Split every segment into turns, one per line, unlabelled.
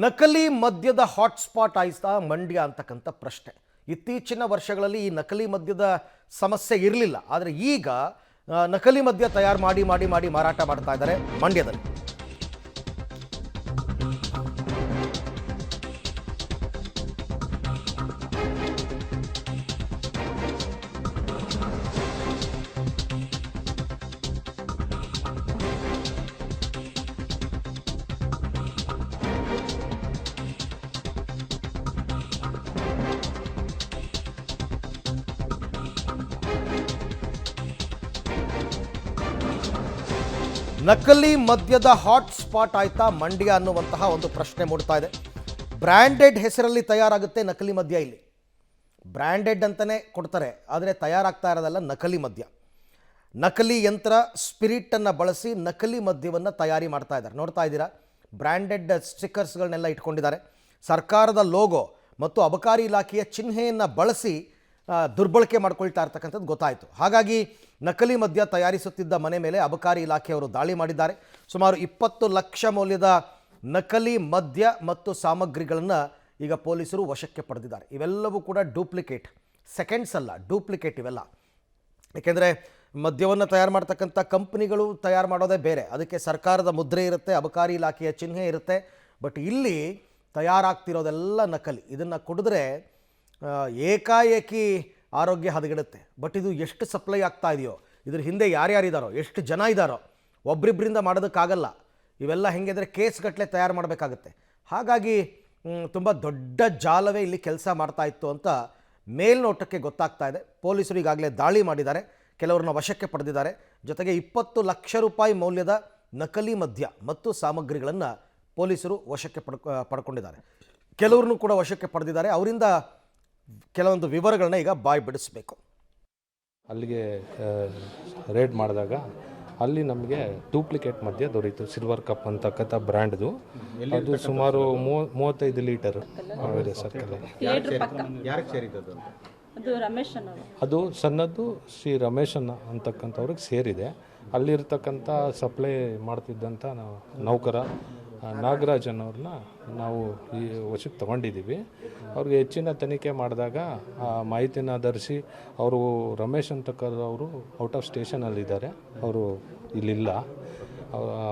ನಕಲಿ ಮದ್ಯದ ಹಾಟ್ಸ್ಪಾಟ್ ಆಯ್ತಾ ಮಂಡ್ಯ ಅಂತಕ್ಕಂಥ ಪ್ರಶ್ನೆ. ಇತ್ತೀಚಿನ ವರ್ಷಗಳಲ್ಲಿ ಈ ನಕಲಿ ಮದ್ಯದ ಸಮಸ್ಯೆ ಇರಲಿಲ್ಲ, ಆದರೆ ಈಗ ನಕಲಿ ಮದ್ಯ ತಯಾರು ಮಾಡಿ ಮಾರಾಟ ಮಾಡ್ತಾ ಇದ್ದಾರೆ ಮಂಡ್ಯದಲ್ಲಿ. ನಕಲಿ ಮದ್ಯದ ಹಾಟ್ಸ್ಪಾಟ್ ಆಯ್ತಾ ಮಂಡ್ಯ ಅನ್ನುವಂತಹ ಒಂದು ಪ್ರಶ್ನೆ ಮೂಡ್ತಾ ಇದೆ. ಬ್ರ್ಯಾಂಡೆಡ್ ಹೆಸರಲ್ಲಿ ತಯಾರಾಗುತ್ತೆ ನಕಲಿ ಮದ್ಯ. ಇಲ್ಲಿ ಬ್ರ್ಯಾಂಡೆಡ್ ಅಂತಲೇ ಕೊಡ್ತಾರೆ, ಆದರೆ ತಯಾರಾಗ್ತಾ ಇರೋದಲ್ಲ ನಕಲಿ ಮದ್ಯ. ನಕಲಿ ಯಂತ್ರ ಸ್ಪಿರಿಟನ್ನು ಬಳಸಿ ನಕಲಿ ಮದ್ಯವನ್ನು ತಯಾರಿ ಮಾಡ್ತಾ ಇದ್ದಾರೆ. ನೋಡ್ತಾ ಇದ್ದೀರಾ, ಬ್ರ್ಯಾಂಡೆಡ್ ಸ್ಟಿಕ್ಕರ್ಸ್ಗಳನ್ನೆಲ್ಲ ಇಟ್ಕೊಂಡಿದ್ದಾರೆ. ಸರ್ಕಾರದ ಲೋಗೋ ಮತ್ತು ಅಬಕಾರಿ ಇಲಾಖೆಯ ಚಿಹ್ನೆಯನ್ನು ಬಳಸಿ ದುರ್ಬಳಕೆ ಮಾಡ್ಕೊಳ್ತಾ ಇರ್ತಕ್ಕಂಥದ್ದು ಗೊತ್ತಾಯಿತು. ಹಾಗಾಗಿ ನಕಲಿ ಮದ್ಯ ತಯಾರಿಸುತ್ತಿದ್ದ ಮನೆ ಮೇಲೆ ಅಬಕಾರಿ ಇಲಾಖೆಯವರು ದಾಳಿ ಮಾಡಿದ್ದಾರೆ. ಸುಮಾರು 20 ಲಕ್ಷ ಮೌಲ್ಯದ ನಕಲಿ ಮದ್ಯ ಮತ್ತು ಸಾಮಗ್ರಿಗಳನ್ನು ಈಗ ಪೊಲೀಸರು ವಶಕ್ಕೆ ಪಡೆದಿದ್ದಾರೆ. ಇವೆಲ್ಲವೂ ಕೂಡ ಡೂಪ್ಲಿಕೇಟ್, ಸೆಕೆಂಡ್ಸ್ ಅಲ್ಲ, ಡೂಪ್ಲಿಕೇಟ್ ಇವೆಲ್ಲ. ಏಕೆಂದರೆ ಮದ್ಯವನ್ನು ತಯಾರು ಮಾಡ್ತಕ್ಕಂಥ ಕಂಪ್ನಿಗಳು ತಯಾರು ಮಾಡೋದೇ ಬೇರೆ, ಅದಕ್ಕೆ ಸರ್ಕಾರದ ಮುದ್ರೆ ಇರುತ್ತೆ, ಅಬಕಾರಿ ಇಲಾಖೆಯ ಚಿಹ್ನೆ ಇರುತ್ತೆ. ಬಟ್ ಇಲ್ಲಿ ತಯಾರಾಗ್ತಿರೋದೆಲ್ಲ ನಕಲಿ. ಇದನ್ನು ಕುಡಿದ್ರೆ ಏಕಾಏಕಿ ಆರೋಗ್ಯ ಹದಗೆಡುತ್ತೆ. ಬಟ್ ಇದು ಎಷ್ಟು ಸಪ್ಲೈ ಆಗ್ತಾ ಇದೆಯೋ, ಇದ್ರ ಹಿಂದೆ ಯಾರ್ಯಾರಿದ್ದಾರೋ, ಎಷ್ಟು ಜನ ಇದ್ದಾರೋ, ಒಬ್ರಿಬ್ಬರಿಂದ ಮಾಡೋದಕ್ಕಾಗಲ್ಲ. ಇವೆಲ್ಲ ಹೆಂಗೆಂದರೆ ಕೇಸ್ಗಟ್ಟಲೆ ತಯಾರು ಮಾಡಬೇಕಾಗುತ್ತೆ. ಹಾಗಾಗಿ ತುಂಬ ದೊಡ್ಡ ಜಾಲವೇ ಇಲ್ಲಿ ಕೆಲಸ ಮಾಡ್ತಾ ಇತ್ತು ಅಂತ ಮೇಲ್ನೋಟಕ್ಕೆ ಗೊತ್ತಾಗ್ತಾ ಇದೆ. ಪೊಲೀಸರು ಈಗಾಗಲೇ ದಾಳಿ ಮಾಡಿದ್ದಾರೆ, ಕೆಲವ್ರನ್ನ ವಶಕ್ಕೆ ಪಡೆದಿದ್ದಾರೆ. ಜೊತೆಗೆ 20 ಲಕ್ಷ ರೂಪಾಯಿ ಮೌಲ್ಯದ ನಕಲಿ ಮದ್ಯ ಮತ್ತು ಸಾಮಗ್ರಿಗಳನ್ನು ಪೊಲೀಸರು ವಶಕ್ಕೆ ಪಡ್ಕೊಂಡಿದ್ದಾರೆ. ಕೆಲವ್ರನ್ನೂ ಕೂಡ ವಶಕ್ಕೆ ಪಡೆದಿದ್ದಾರೆ. ಅವರಿಂದ ಕೆಲವೊಂದು ವಿವರಗಳನ್ನ ಈಗ ಬಾಯ್ ಬಿಡಿಸ್ಬೇಕು.
ಅಲ್ಲಿಗೆ ರೇಡ್ ಮಾಡಿದಾಗ ಅಲ್ಲಿ ನಮಗೆ ಡೂಪ್ಲಿಕೇಟ್ ಮದ್ಯ ದೊರೀತು. ಸಿಲ್ವರ್ ಕಪ್ ಅಂತಕ್ಕಂಥ ಬ್ರ್ಯಾಂಡ್ದು. ಅದು ಸುಮಾರು 35 ಲೀಟರ್ ಇದೆ ಸರ್ಕಲ್. ಅದು ಸಣ್ಣದ್ದು ಶ್ರೀ ರಮೇಶ್ ಅಂತಕ್ಕಂಥವ್ರಿಗೆ ಸೇರಿದೆ. ಅಲ್ಲಿರ್ತಕ್ಕಂಥ ಸಪ್ಲೈ ಮಾಡ್ತಿದ್ದಂಥ ನೌಕರ ನಾಗರಾಜ್ ಅನ್ನೋರನ್ನ ನಾವು ಈ ವಶಕ್ಕೆ ತೊಗೊಂಡಿದ್ದೀವಿ. ಅವ್ರಿಗೆ ಹೆಚ್ಚಿನ ತನಿಖೆ ಮಾಡಿದಾಗ ಆ ಮಾಹಿತಿನ ಆಧರಿಸಿ ಅವರು ರಮೇಶ್ ಅಂತಕ್ಕಂಥವರು ಔಟ್ ಆಫ್ ಸ್ಟೇಷನಲ್ಲಿದ್ದಾರೆ, ಅವರು ಇಲ್ಲಿಲ್ಲ.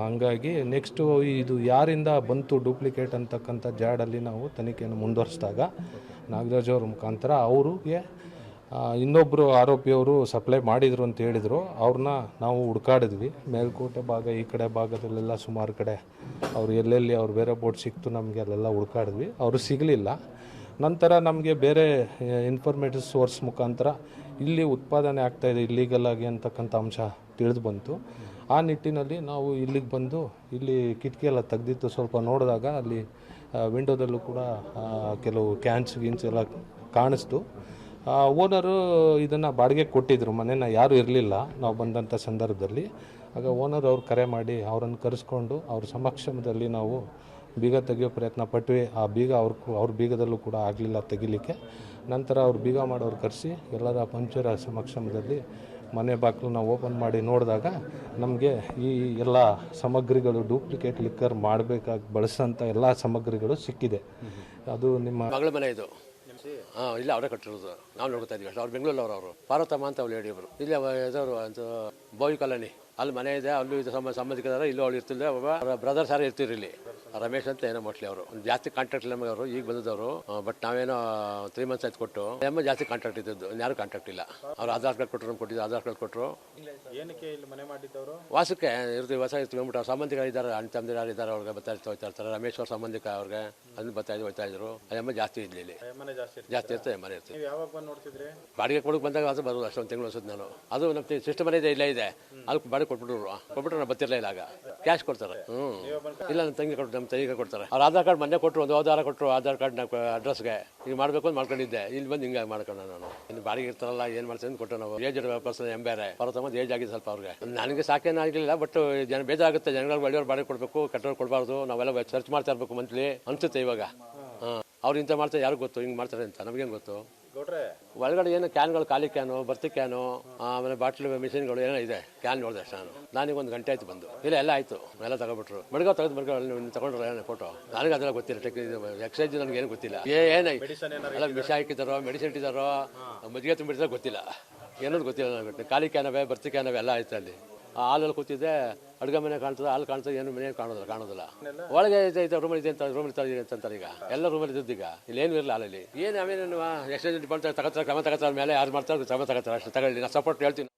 ಹಂಗಾಗಿ ನೆಕ್ಸ್ಟು ಇದು ಯಾರಿಂದ ಬಂತು ಡೂಪ್ಲಿಕೇಟ್ ಅಂತಕ್ಕಂಥ ಜಾಡಲ್ಲಿ ನಾವು ತನಿಖೆಯನ್ನು ಮುಂದುವರಿಸಿದಾಗ ನಾಗರಾಜ್ ಅವ್ರ ಮುಖಾಂತರ ಅವ್ರಿಗೆ ಇನ್ನೊಬ್ಬರು ಆರೋಪಿಯವರು ಸಪ್ಲೈ ಮಾಡಿದರು ಅಂತ ಹೇಳಿದರು. ಅವ್ರನ್ನ ನಾವು ಹುಡ್ಕಾಡಿದ್ವಿ. ಮೇಲ್ಕೋಟೆ ಭಾಗ, ಈ ಕಡೆ ಭಾಗದಲ್ಲೆಲ್ಲ ಸುಮಾರು ಕಡೆ ಅವರು ಎಲ್ಲೆಲ್ಲಿ ಅವ್ರು ಬೇರೆ ಬೋಟ್ ಸಿಕ್ತು ನಮಗೆ ಅಲ್ಲೆಲ್ಲ ಹುಡ್ಕಾಡಿದ್ವಿ. ಅವರು ಸಿಗಲಿಲ್ಲ. ನಂತರ ನಮಗೆ ಬೇರೆ ಇನ್ಫಾರ್ಮೇಟಿವ್ ಸೋರ್ಸ್ ಮುಖಾಂತರ ಇಲ್ಲಿ ಉತ್ಪಾದನೆ ಆಗ್ತಾಯಿದೆ ಇಲ್ಲೀಗಲ್ ಆಗಿ ಅಂತಕ್ಕಂಥ ಅಂಶ ತಿಳಿದು ಬಂತು. ಆ ನಿಟ್ಟಿನಲ್ಲಿ ನಾವು ಇಲ್ಲಿಗೆ ಬಂದು ಇಲ್ಲಿ ಕಿಟಕಿ ಎಲ್ಲ ತೆಗೆದಿತ್ತು. ಸ್ವಲ್ಪ ನೋಡಿದಾಗ ಅಲ್ಲಿ ವಿಂಡೋದಲ್ಲೂ ಕೂಡ ಕೆಲವು ಕ್ಯಾನ್ಸ್ ಎಲ್ಲ ಕಾಣಿಸ್ತು. ಓನರು ಇದನ್ನು ಬಾಡಿಗೆ ಕೊಟ್ಟಿದ್ದರು. ಮನೇನ ಯಾರೂ ಇರಲಿಲ್ಲ ನಾವು ಬಂದಂಥ ಸಂದರ್ಭದಲ್ಲಿ. ಆಗ ಓನರ್ ಅವ್ರು ಕರೆ ಮಾಡಿ ಅವರನ್ನು ಕರೆಸ್ಕೊಂಡು ಅವ್ರ ಸಮಕ್ಷಮದಲ್ಲಿ ನಾವು ಬೀಗ ತೆಗೆಯೋ ಪ್ರಯತ್ನ ಪಟ್ವಿ. ಆ ಬೀಗ ಅವ್ರ ಬೀಗದಲ್ಲೂ ಕೂಡ ಆಗಲಿಲ್ಲ ತೆಗಿಲಿಕ್ಕೆ. ನಂತರ ಅವ್ರು ಬೀಗ ಮಾಡೋರು ಕರೆಸಿ ಎಲ್ಲರ ಪಂಚರ ಸಮಕ್ಷಮದಲ್ಲಿ ಮನೆ ಬಾಗಿಲು ನಾವು ಓಪನ್ ಮಾಡಿ ನೋಡಿದಾಗ ನಮಗೆ ಈ ಎಲ್ಲ ಸಾಮಗ್ರಿಗಳು ಡೂಪ್ಲಿಕೇಟ್ ಲಿಕ್ಕರ್ ಮಾಡಬೇಕಾಗಿ ಬಳಸೋಂಥ ಎಲ್ಲ ಸಾಮಗ್ರಿಗಳು ಸಿಕ್ಕಿದೆ. ಅದು ನಿಮ್ಮ
ಮಗಳ ಮನೆ ಇದು. ಇಲ್ಲ ಅವರೇ ಕಟ್ಟಿರೋದು, ನಾವು ನೋಡ್ತಾ ಇದ್ದೀವಿ ಅಷ್ಟೇ. ಅವ್ರು ಬೆಂಗಳೂರವರು, ಅವರು ಪಾರ್ವತಮ್ಮ ಅಂತ ಅವ್ರು ಹೇಳಿಯವರು. ಇಲ್ಲಿ ಇದ್ದವರು ಅಂತ ಬೋವಿ ಕಾಲೋನಿ ಅಲ್ಲಿ ಮನೆ ಇದೆ. ಅಲ್ಲೂ ಇದು ಸಂಬಂಧಿಕರ ಇಲ್ಲೂ ಅವ್ರು ಇರ್ತಿಲ್ಲ. ಅವರ ಬ್ರದರ್ಸ್ ಯಾರು ಇರ್ತಿರಿ ಇಲ್ಲಿ, ರಮೇಶ್ ಅಂತ ಏನೋ ಮೋಸ್ಟ್ಲಿ ಅವರು. ಒಂದು ಜಾಸ್ತಿ ಕಾಂಟ್ರಾಕ್ಟ್ ಇಲ್ಲ ನಮಗೆ. ಅವರು ಈಗ ಬಂದವರು. ಬಟ್ ನಾವೇನೋ 3 ಮಂತ್ಸ್ ಆಯ್ತು ಕೊಟ್ಟು. ಜಾಸ್ತಿ ಕಾಂಟ್ರಾಕ್ಟ್ ಇದ್ದದ್ದು, ಯಾರು ಕಾಂಟ್ರಾಕ್ಟ್ ಇಲ್ಲ. ಅವ್ರು ಆಧಾರ್ ಕಾರ್ಡ್ ಕೊಟ್ಟರು, ನಮ್ಗೆ ಕೊಟ್ಟಿದ್ದು ಆಧಾರ್ ಕಾರ್ಡ್ ಕೊಟ್ಟರು. ವಾಸಕ್ಕೆ ಇರ್ತೀವಿ, ಹೊಸ ಇರ್ತೀವಿ ಅಂದ್ಬಿಟ್ಟು. ಸಂಬಂಧಿಕರು ಇದ್ದಾರೆ, ಅಣ್ಣ ತಮ್ಮದಿರು ಯಾರು ಇದ್ದಾರೆ, ಅವ್ರಿಗೆ ಹೋಗ್ತಾ ಇರ್ತಾರೆ. ರಮೇಶ್ ಅವ್ರ ಸಂಬಂಧಿಕ ಅವ್ರಿಗೆ ಅದನ್ನ ಹೋಗ್ತಾ ಇದ್ರು. ಅಮ್ಮ ಜಾಸ್ತಿ ಇದ್ಲಿ, ಇಲ್ಲಿ ಜಾಸ್ತಿ ಇರ್ತದೆ. ಮನೆ ಇರ್ತೀವಿ. ಬಾಡಿಗೆ ಕೊಡಕ್ಕೆ ಬಂದಾಗ ಅದು ಬರೋದು ಅಷ್ಟೊಂದು ತಿಂಗಳು ಅನ್ಸುತ್ತೆ ನಾನು. ಅದು ನಮ್ಮ ಸಿಸ್ಟಮ್ ಮನೆ ಇದೆ, ಇಲ್ಲ ಇದೆ. ಅಲ್ಲಿ ಬಾಡಿಗೆ ಕೊಟ್ಬಿಟ್ರು ನಾನು ಬರ್ತಿರ್ಲಿಲ್ಲ. ಆಗ ಕ್ಯಾಶ್ ಕೊಡ್ತಾರೆ. ಇಲ್ಲ ನಮ್ಮ ತಂಗಿ ಕೊಟ್ಟು, ನಮ್ಮ ತಂಗಿಗೆ ಕೊಡ್ತಾರೆ. ಅವ್ರು ಆಧಾರ್ ಕಾರ್ಡ್ ಮೊನ್ನೆ ಕೊಟ್ಟರು, ಒಂದು ಆಧಾರ ಕೊಟ್ಟರು. ಆಧಾರ್ ಕಾರ್ಡ್ ಅಡ್ರೆಸ್ಗೆ ಈಗ ಮಾಡಬೇಕು ಅಂತ ಮಾಡ್ಕೊಂಡಿದ್ದೆ. ಇಲ್ಲಿ ಬಂದು ಹಿಂಗೆ ಮಾಡ್ಕೊಂಡು ನಾನು ಇನ್ನು ಬಾಡಿಗೆ ಇರ್ತಾರಲ್ಲ ಏನು ಮಾಡ್ತೀನಿ ಕೊಟ್ಟು. ನಾವು ಏಜ್ ಪರ್ಸನ್ ಎಂಬೇರೆ ಪರ್ವತಮ್ಮ ಏಜ್ ಆಗಿದೆ ಸ್ವಲ್ಪ ಅವ್ರಿಗೆ. ನನಗೆ ಸಾಕೇನು ಆಗಲಿಲ್ಲ. ಬಟ್ ಜನ ಬೇಜಾರಾಗುತ್ತೆ. ಜನಗಳಿಗೆ ಒಳ್ಳೆಯವ್ರು ಬಾಡಿಗೆ ಕೊಡಬೇಕು, ಕೆಟ್ಟವ್ರು ಕೊಡಬಾರ್ದು. ನಾವೆಲ್ಲ ಸರ್ಚ್ ಮಾಡ್ತಾ ಇರಬೇಕು ಮಂತ್ಲಿ ಅನ್ಸುತ್ತೆ ಇವಾಗ. ಅವ್ರು ಇಂಥ ಮಾಡ್ತಾರೆ, ಯಾರು ಗೊತ್ತು ಹಿಂಗೆ ಮಾಡ್ತಾರೆ ಅಂತ ನಮಗೇನು ಗೊತ್ತು. ಒಳಗಡೆ ಏನು ಕ್ಯಾನ್ಗಳು, ಖಾಲಿ ಕ್ಯಾನು, ಬರ್ತಿ ಕ್ಯಾನು, ಆಮೇಲೆ ಬಾಟ್ಲು ಮಿಷಿನ್ಗಳು ಏನೋ ಇದೆ. ಕ್ಯಾನ್ ನೋಡಿದೆ ಅಷ್ಟು ನನಗೆ 1 ಗಂಟೆ ಆಯ್ತು ಬಂದು. ಇಲ್ಲ ಎಲ್ಲ ಆಯ್ತು, ಎಲ್ಲ ತಗೊಬಿಟ್ರು. ಮಡ್ಗಾವ್ ತಗೊಂಡ್ರೆ ಏನೋ ಫೋಟೋ. ನನಗೆ ಅದೆಲ್ಲ ಗೊತ್ತಿಲ್ಲ. ಎಕ್ಸೈಸ್ ನನಗೆ ಏನು ಗೊತ್ತಿಲ್ಲ. ಏನಾಯ್ತು ಎಲ್ಲ ವಿಷ ಹಾಕಿದಾರೋ, ಮೆಡಿಸಿನ್ ಇಟ್ಟಿದ್ದಾರೋ, ಮಜ್ಜಿಗೆ ತುಂಬಿಟ್ಟಿದಾರೋ ಗೊತ್ತಿಲ್ಲ. ಏನೋದು ಗೊತ್ತಿಲ್ಲ ನನಗೆ. ಖಾಲಿ ಕ್ಯಾನವೆ, ಬರ್ತಿ ಕ್ಯಾನವೆ ಎಲ್ಲ ಆಯ್ತು. ಅಲ್ಲಿ ಹಾಲಲ್ಲಿ ಕೂತಿದ್ದೆ, ಅಡುಗೆ ಮನೆ ಕಾಣ್ತದೆ, ಹಾಲು ಕಾಣ್ತದೆ, ಏನು ಮನೆ ಕಾಣೋದಿಲ್ಲ. ಒಳಗೆ ರೂಮಲ್ಲಿ ಇದೆ ಅಂತ, ರೂಮಲ್ಲಿ ಅಂತಾರೆ. ಈಗ ಎಲ್ಲ ರೂಮಲ್ಲಿ ಇದ್ದದ್ದು. ಈಗ ಇಲ್ಲೇನು ಇರಲ್ಲ ಹಾಲಲ್ಲಿ. ಏನು ಆಮೇಲೆ ಎಕ್ಸೈಸ್ ಡಿಪಾರ್ಟ್ಮೆಂಟ್ ತಗೋತಾರೆ, ಕ್ರಮ ತಗೋತಾರೆ. ಮೇಲೆ ಯಾರು ಮಾಡ್ತಾರೆ ಕ್ರಮ ತಗೋತಾರೆ, ಅಷ್ಟು ತಗೊಳ್ಳಿ. ನಾನು ಸಪೋರ್ಟ್ ಹೇಳ್ತೀನಿ.